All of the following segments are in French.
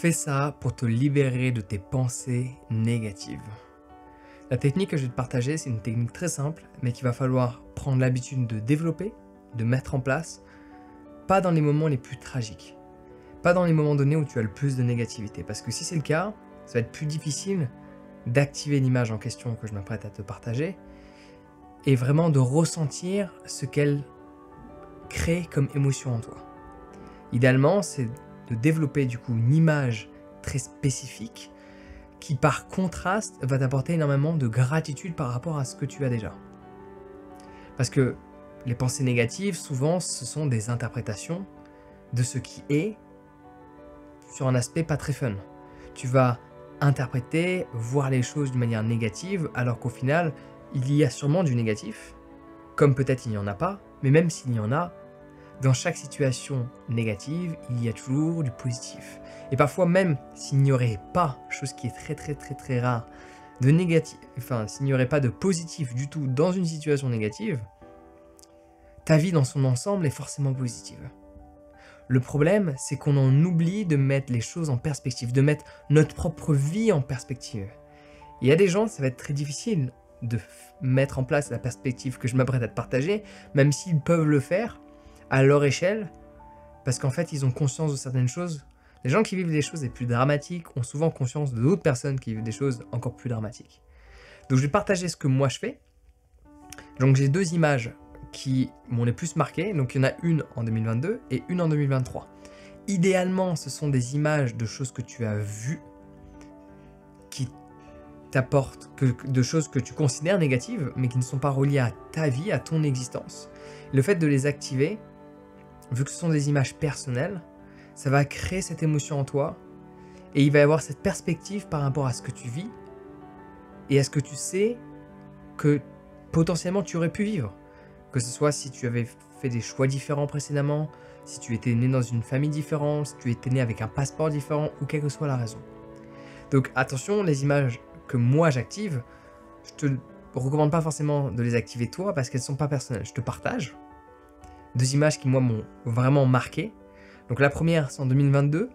Fais ça pour te libérer de tes pensées négatives. La technique que je vais te partager, c'est une technique très simple, mais qu'il va falloir prendre l'habitude de développer, de mettre en place, pas dans les moments les plus tragiques, pas dans les moments donnés où tu as le plus de négativité, parce que si c'est le cas, ça va être plus difficile d'activer l'image en question que je m'apprête à te partager, et vraiment de ressentir ce qu'elle crée comme émotion en toi. Idéalement, c'est de développer du coup une image très spécifique qui par contraste va t'apporter énormément de gratitude par rapport à ce que tu as déjà. Parce que les pensées négatives, souvent, ce sont des interprétations de ce qui est sur un aspect pas très fun. Tu vas interpréter, voir les choses d'une manière négative, alors qu'au final, il y a sûrement du négatif, comme peut-être il n'y en a pas, mais même s'il y en a, dans chaque situation négative, il y a toujours du positif. Et parfois même, s'il n'y aurait pas, chose qui est très rare, de négatif, enfin, s'il n'y aurait pas de positif du tout dans une situation négative, ta vie dans son ensemble est forcément positive. Le problème, c'est qu'on en oublie de mettre les choses en perspective, de mettre notre propre vie en perspective. Il y a des gens, ça va être très difficile de mettre en place la perspective que je m'apprête à te partager, même s'ils peuvent le faire à leur échelle, parce qu'en fait, ils ont conscience de certaines choses. Les gens qui vivent des choses les plus dramatiques ont souvent conscience d'autres personnes qui vivent des choses encore plus dramatiques. Donc je vais partager ce que moi je fais. Donc j'ai deux images qui m'ont les plus marqué, donc il y en a une en 2022 et une en 2023. Idéalement, ce sont des images de choses que tu as vues, qui t'apportent de choses que tu considères négatives, mais qui ne sont pas reliées à ta vie, à ton existence. Le fait de les activer, vu que ce sont des images personnelles, ça va créer cette émotion en toi, et il va y avoir cette perspective par rapport à ce que tu vis, et à ce que tu sais que potentiellement tu aurais pu vivre. Que ce soit si tu avais fait des choix différents précédemment, si tu étais né dans une famille différente, si tu étais né avec un passeport différent, ou quelle que soit la raison. Donc attention, les images que moi j'active, je te recommande pas forcément de les activer toi, parce qu'elles sont pas personnelles. Je te partage deux images qui moi m'ont vraiment marqué. Donc la première, c'est en 2022.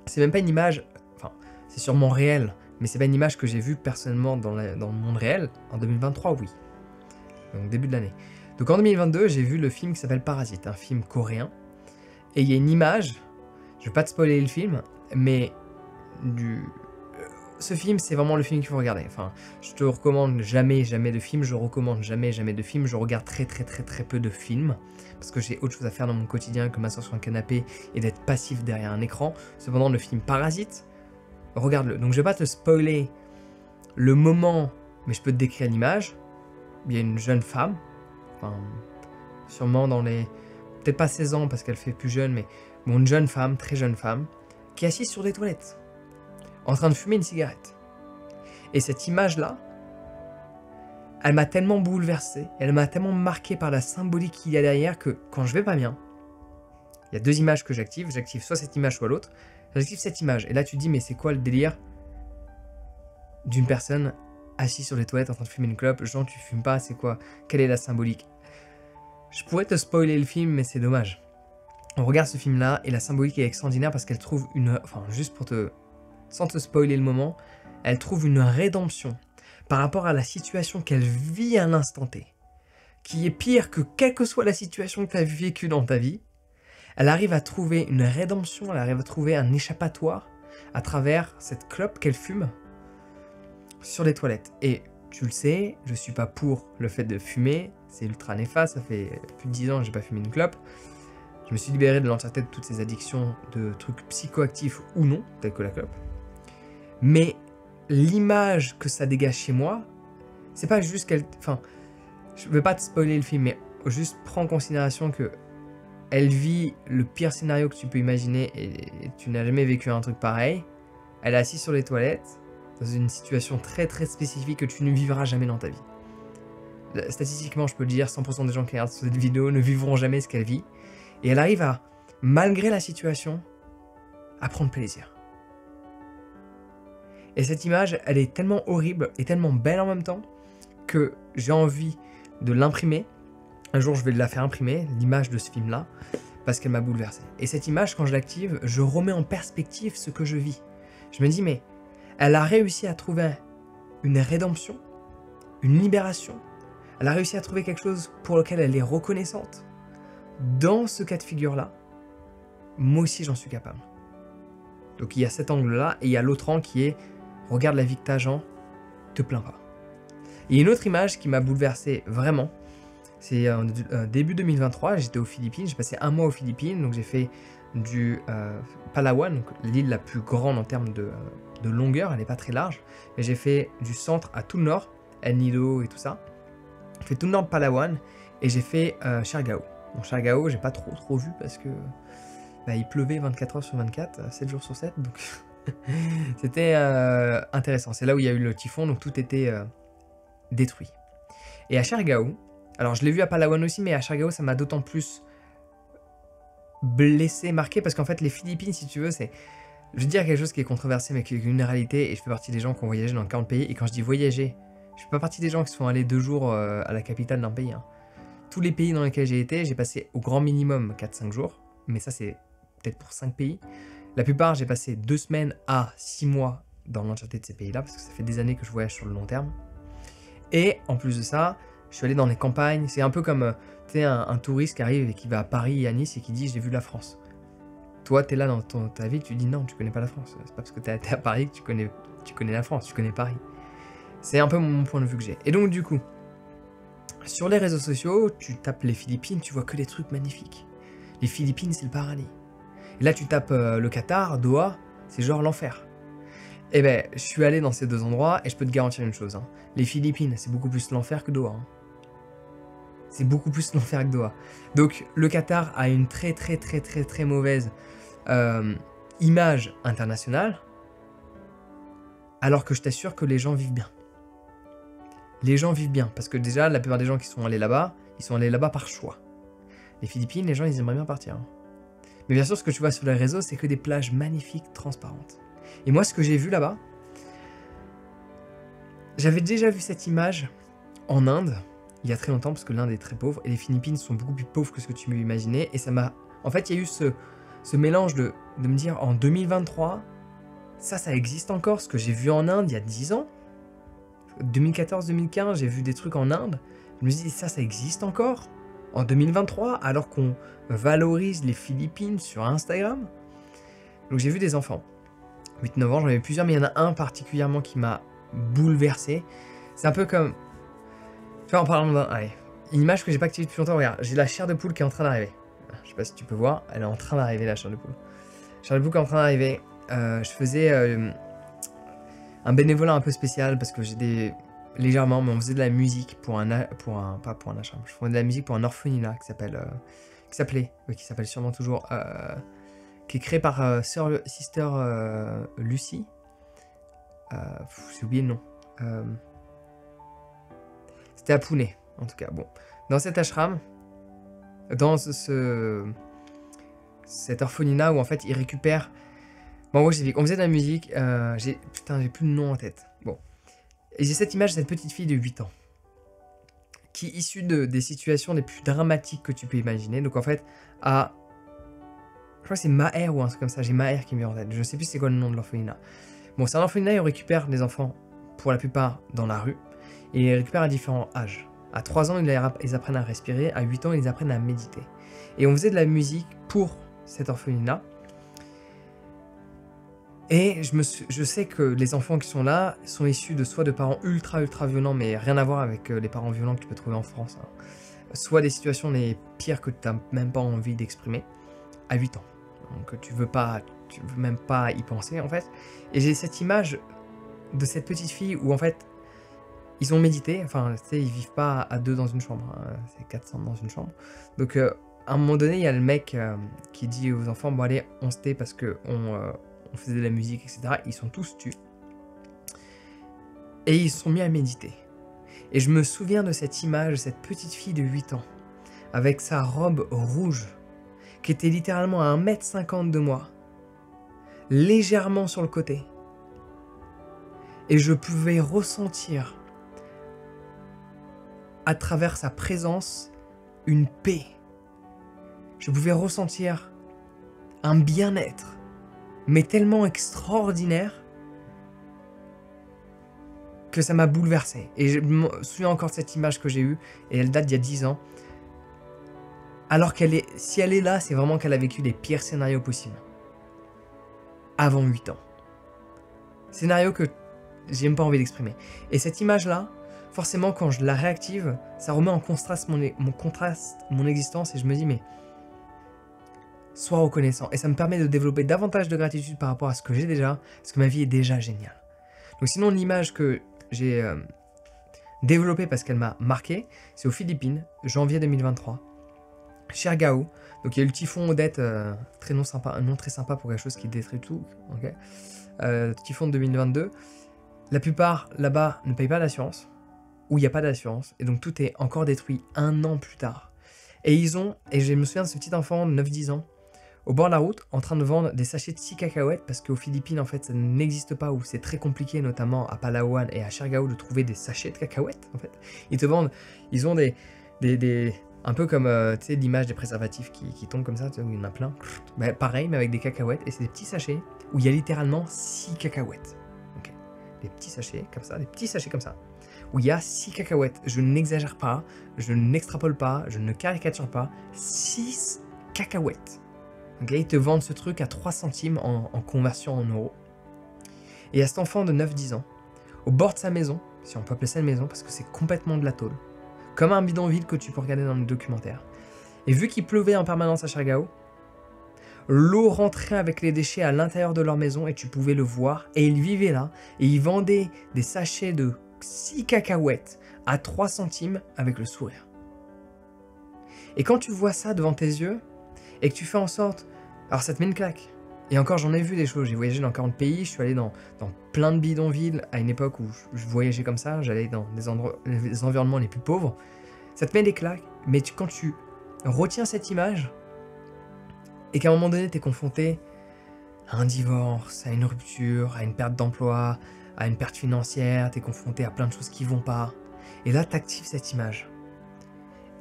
C'est même pas une image, enfin c'est sûrement réel, mais c'est pas une image que j'ai vue personnellement dans le monde réel. En 2023, oui. Donc début de l'année. Donc en 2022, j'ai vu le film qui s'appelle Parasite, un film coréen. Et il y a une image, je vais pas te spoiler le film, mais ce film, c'est vraiment le film qu'il faut regarder. Enfin, je te recommande jamais de films, je recommande jamais de films, je regarde très peu de films, parce que j'ai autre chose à faire dans mon quotidien que m'asseoir sur un canapé et d'être passif derrière un écran. Cependant, le film Parasite, regarde-le. Donc je vais pas te spoiler le moment, mais je peux te décrire l'image. Il y a une jeune femme, enfin, sûrement dans les... peut-être pas 16 ans parce qu'elle fait plus jeune, mais bon, une jeune femme, très jeune femme, qui est assise sur des toilettes, en train de fumer une cigarette. Et cette image-là, elle m'a tellement bouleversé, elle m'a tellement marqué par la symbolique qu'il y a derrière que quand je vais pas bien, il y a deux images que j'active soit cette image soit l'autre, j'active cette image. Et là tu te dis mais c'est quoi le délire d'une personne assis sur les toilettes en train de fumer une clope? Genre tu fumes pas, c'est quoi? Quelle est la symbolique? Je pourrais te spoiler le film, mais c'est dommage. On regarde ce film là et la symbolique est extraordinaire parce qu'elle trouve une... Enfin juste pour te... sans te spoiler le moment, elle trouve une rédemption par rapport à la situation qu'elle vit à l'instant T, qui est pire que quelle que soit la situation que tu as vécue dans ta vie. Elle arrive à trouver une rédemption, elle arrive à trouver un échappatoire à travers cette clope qu'elle fume sur les toilettes. Et tu le sais, je suis pas pour le fait de fumer, c'est ultra néfaste, ça fait plus de 10 ans que j'ai pas fumé une clope. Je me suis libéré de l'entièreté de toutes ces addictions de trucs psychoactifs ou non, tels que la clope. Mais l'image que ça dégage chez moi, c'est pas juste qu'elle... Enfin, je veux pas te spoiler le film, mais juste prends en considération que elle vit le pire scénario que tu peux imaginer et tu n'as jamais vécu un truc pareil. Elle est assise sur les toilettes, dans une situation très spécifique que tu ne vivras jamais dans ta vie. Statistiquement, je peux le dire, 100% des gens qui regardent cette vidéo ne vivront jamais ce qu'elle vit. Et elle arrive à, malgré la situation, à prendre plaisir. Et cette image, elle est tellement horrible et tellement belle en même temps que j'ai envie de l'imprimer. Un jour, je vais la faire imprimer, l'image de ce film-là, parce qu'elle m'a bouleversé. Et cette image, quand je l'active, je remets en perspective ce que je vis. Je me dis, mais elle a réussi à trouver une rédemption, une libération. Elle a réussi à trouver quelque chose pour lequel elle est reconnaissante. Dans ce cas de figure-là, moi aussi j'en suis capable. Donc il y a cet angle-là, et il y a l'autre angle qui est, regarde la vie que t'as, Jean, te plains pas. Il y a une autre image qui m'a bouleversé vraiment. C'est en début 2023, j'étais aux Philippines, j'ai passé un mois aux Philippines, donc j'ai fait du Palawan, donc l'île la plus grande en termes de longueur, elle n'est pas très large, mais j'ai fait du centre à tout le nord, El Nido et tout ça. J'ai fait tout le nord de Palawan, et j'ai fait Siargao. Bon, Siargao, j'ai pas trop vu parce que il pleuvait 24 heures sur 24, 7 jours sur 7, donc c'était intéressant. C'est là où il y a eu le typhon, donc tout était détruit. Et à Siargao, alors je l'ai vu à Palawan aussi, mais à Siargao ça m'a d'autant plus blessé, marqué, parce qu'en fait les Philippines, si tu veux, c'est... Je vais dire quelque chose qui est controversé, mais qui est une réalité, et je fais partie des gens qui ont voyagé dans 40 pays, et quand je dis voyager, je fais pas partie des gens qui sont allés 2 jours à la capitale d'un pays. Hein. Tous les pays dans lesquels j'ai été, j'ai passé au grand minimum 4-5 jours, mais ça c'est peut-être pour 5 pays. La plupart, j'ai passé 2 semaines à 6 mois dans l'entièreté de ces pays-là, parce que ça fait des années que je voyage sur le long terme. Et en plus de ça, je suis allé dans les campagnes. C'est un peu comme un touriste qui arrive et qui va à Paris et à Nice et qui dit j'ai vu la France. Toi, tu es là dans ta vie, tu dis non, tu connais pas la France. C'est pas parce que tu es à Paris que tu connais la France, tu connais Paris. C'est un peu mon point de vue que j'ai. Et donc du coup, sur les réseaux sociaux, tu tapes les Philippines, tu vois que des trucs magnifiques. Les Philippines, c'est le paradis. Et là, tu tapes le Qatar, Doha, c'est genre l'enfer. Eh ben, je suis allé dans ces 2 endroits et je peux te garantir une chose. Hein. Les Philippines, c'est beaucoup plus l'enfer que Doha. Hein. C'est beaucoup plus l'enfer que Doha. Donc, le Qatar a une très mauvaise image internationale, alors que je t'assure que les gens vivent bien. Les gens vivent bien, parce que déjà, la plupart des gens qui sont allés là-bas, ils sont allés là-bas par choix. Les Philippines, les gens, ils aimeraient bien partir. Hein. Mais bien sûr, ce que tu vois sur les réseaux, c'est que des plages magnifiques, transparentes. Et moi, ce que j'ai vu là-bas, j'avais déjà vu cette image en Inde, il y a très longtemps, parce que l'Inde est très pauvre, et les Philippines sont beaucoup plus pauvres que ce que tu m'imaginais, et ça m'a... En fait, il y a eu ce mélange de me dire, en 2023, ça existe encore, ce que j'ai vu en Inde il y a 10 ans. 2014-2015, j'ai vu des trucs en Inde, je me dis, ça existe encore en 2023, alors qu'on valorise les Philippines sur Instagram. Donc j'ai vu des enfants, 8-9 ans, j'en ai vu plusieurs, mais il y en a un particulièrement qui m'a bouleversé. C'est un peu comme... Tu vois, en parlant d'un... Allez, une image que j'ai pas activée depuis longtemps, regarde, j'ai la chair de poule qui est en train d'arriver. Je sais pas si tu peux voir, elle est en train d'arriver, la chair de poule. La chair de poule qui est en train d'arriver. Je faisais un bénévolat un peu spécial, parce que j'ai des... Légèrement, mais on faisait de la musique pas pour un achat. Je faisais de la musique pour un orphelinat qui s'appelle sûrement toujours... qui est créé par Sister Lucie. J'ai oublié le nom. C'était à Pune, en tout cas. Bon, dans cet ashram, dans cet orphelinat où en fait ils récupèrent... Bon, en gros, on faisait de la musique. J'ai plus le nom en tête. Bon. Et j'ai cette image de cette petite fille de 8 ans qui est issue des situations les plus dramatiques que tu peux imaginer. Donc en fait, je crois que c'est Maher ou un truc comme ça. J'ai Maher qui me vient en tête. Je sais plus c'est quoi le nom de l'orphelinat. Bon, c'est un orphelinat et on récupère des enfants, pour la plupart, dans la rue. Et ils les récupèrent à différents âges. À 3 ans, ils apprennent à respirer. À 8 ans, ils apprennent à méditer. Et on faisait de la musique pour cet orphelinat. Et je sais que les enfants qui sont là sont issus soit de parents ultra violents, mais rien à voir avec les parents violents que tu peux trouver en France. Hein. Soit des situations les pires que tu n'as même pas envie d'exprimer, à 8 ans. Donc tu veux même pas y penser en fait. Et j'ai cette image de cette petite fille où en fait, ils ont médité, enfin tu sais, ils vivent pas à 2 dans une chambre, hein, c'est 400 dans une chambre. Donc à un moment donné, il y a le mec qui dit aux enfants, bon allez, on se tait parce que on faisait de la musique, etc. Ils sont tous tués. Et ils se sont mis à méditer. Et je me souviens de cette image, cette petite fille de 8 ans, avec sa robe rouge, qui était littéralement à 1,50 m de moi, légèrement sur le côté. Et je pouvais ressentir, à travers sa présence, une paix, je pouvais ressentir un bien-être, mais tellement extraordinaire que ça m'a bouleversé. Et je me souviens encore de cette image que j'ai eue, et elle date d'il y a 10 ans. Alors si elle est là, c'est vraiment qu'elle a vécu les pires scénarios possibles. Avant 8 ans. Scénario que j'ai même pas envie d'exprimer. Et cette image-là, forcément, quand je la réactive, ça remet en contraste mon existence, et je me dis, mais sois reconnaissant. Et ça me permet de développer davantage de gratitude par rapport à ce que j'ai déjà, parce que ma vie est déjà géniale. Donc sinon, l'image que j'ai développée parce qu'elle m'a marqué, c'est aux Philippines, janvier 2023, Siargao. Donc il y a eu le typhon Odette, non très sympa pour quelque chose qui détruit tout. Okay. Typhon de 2022. La plupart là-bas ne payent pas d'assurance, ou il n'y a pas d'assurance, et donc tout est encore détruit 1 an plus tard. Et je me souviens de ce petit enfant de 9-10 ans, au bord de la route, en train de vendre des sachets de 6 cacahuètes, parce qu'aux Philippines, en fait, ça n'existe pas, ou c'est très compliqué, notamment à Palawan et à Siargao, de trouver des sachets de cacahuètes, en fait. Ils ont un peu comme, tu sais, l'image des préservatifs qui tombent comme ça, tu sais, où il y en a plein. Bah, pareil, mais avec des cacahuètes, et c'est des petits sachets, où il y a littéralement 6 cacahuètes. Okay. Des petits sachets comme ça, où il y a 6 cacahuètes. Je n'exagère pas, je n'extrapole pas, je ne caricature pas, 6 cacahuètes. Okay, ils te vendent ce truc à 3 centimes en conversion en euros. Et il y a cet enfant de 9-10 ans, au bord de sa maison, si on peut appeler ça une maison, parce que c'est complètement de la tôle, comme un bidonville que tu peux regarder dans le documentaire. Et vu qu'il pleuvait en permanence à Siargao, l'eau rentrait avec les déchets à l'intérieur de leur maison et tu pouvais le voir. Et ils vivaient là, et ils vendaient des sachets de 6 cacahuètes à 3 centimes avec le sourire. Et quand tu vois ça devant tes yeux, et que tu fais en sorte... Alors ça te met une claque. Et encore, j'en ai vu des choses. J'ai voyagé dans 40 pays, je suis allé dans plein de bidonvilles à une époque où je voyageais comme ça, j'allais dans les environnements les plus pauvres. Ça te met des claques, mais quand tu retiens cette image, et qu'à un moment donné, tu es confronté à un divorce, à une rupture, à une perte d'emploi, à une perte financière, tu es confronté à plein de choses qui vont pas, et là, tu actives cette image.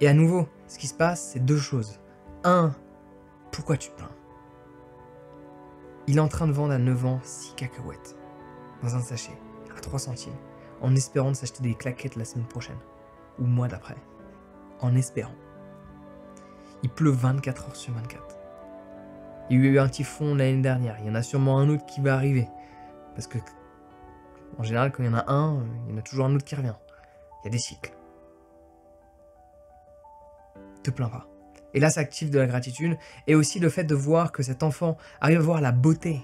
Et à nouveau, ce qui se passe, c'est 2 choses. 1, pourquoi tu te plains? Il est en train de vendre à 9 ans 6 cacahuètes dans un sachet à 3 centimes en espérant de s'acheter des claquettes la semaine prochaine ou le mois d'après. En espérant. Il pleut 24 heures sur 24. Il y a eu un typhon l'année dernière. Il y en a sûrement un autre qui va arriver. Parce que, en général, quand il y en a un, il y en a toujours un autre qui revient. Il y a des cycles. Te plains pas. Et là, ça active de la gratitude. Et aussi le fait de voir que cet enfant arrive à voir la beauté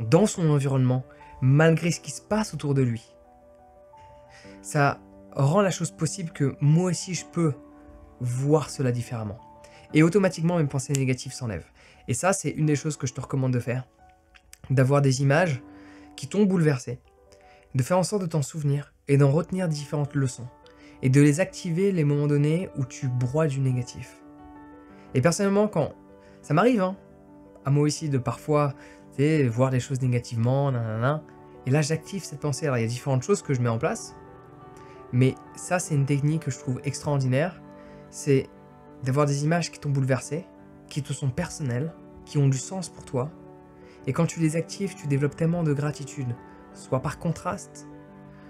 dans son environnement, malgré ce qui se passe autour de lui. Ça rend la chose possible que moi aussi, je peux voir cela différemment. Et automatiquement, mes pensées négatives s'enlèvent. Et ça, c'est une des choses que je te recommande de faire. D'avoir des images qui t'ont bouleversé. De faire en sorte de t'en souvenir et d'en retenir différentes leçons. Et de les activer les moments donnés où tu broies du négatif. Et personnellement, quand ça m'arrive, à moi aussi, de parfois voir des choses négativement, nanana, et là j'active cette pensée. Alors il y a différentes choses que je mets en place, mais ça c'est une technique que je trouve extraordinaire, c'est d'avoir des images qui t'ont bouleversé, qui te sont personnelles, qui ont du sens pour toi, et quand tu les actives, tu développes tellement de gratitude, soit par contraste,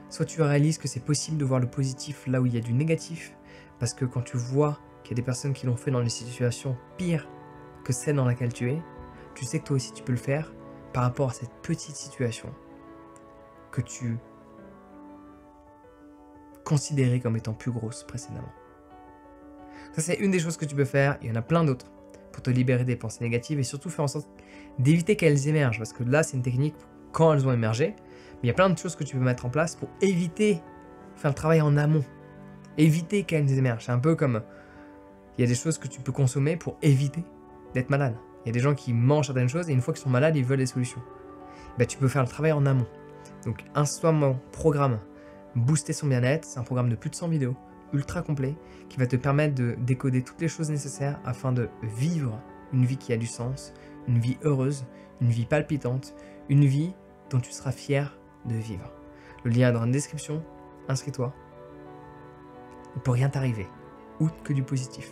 soit tu réalises que c'est possible de voir le positif là où il y a du négatif, parce que quand tu vois qu'il y a des personnes qui l'ont fait dans des situations pires que celle dans laquelle tu es, tu sais que toi aussi tu peux le faire par rapport à cette petite situation que tu considérais comme étant plus grosse précédemment. Ça, c'est une des choses que tu peux faire. Il y en a plein d'autres pour te libérer des pensées négatives et surtout faire en sorte d'éviter qu'elles émergent, parce que là, c'est une technique quand elles ont émergé, mais il y a plein de choses que tu peux mettre en place pour éviter, faire le travail en amont, éviter qu'elles émergent. C'est un peu comme il y a des choses que tu peux consommer pour éviter d'être malade. Il y a des gens qui mangent certaines choses et une fois qu'ils sont malades, ils veulent des solutions. Tu peux faire le travail en amont. Donc, installe mon programme Booster son bien-être. C'est un programme de plus de 100 vidéos, ultra complet, qui va te permettre de décoder toutes les choses nécessaires afin de vivre une vie qui a du sens, une vie heureuse, une vie palpitante, une vie dont tu seras fier de vivre. Le lien est dans la description, inscris-toi. Il ne peut rien t'arriver, outre que du positif.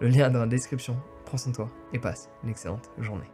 Le lien est dans la description. prends soin de toi et passe une excellente journée.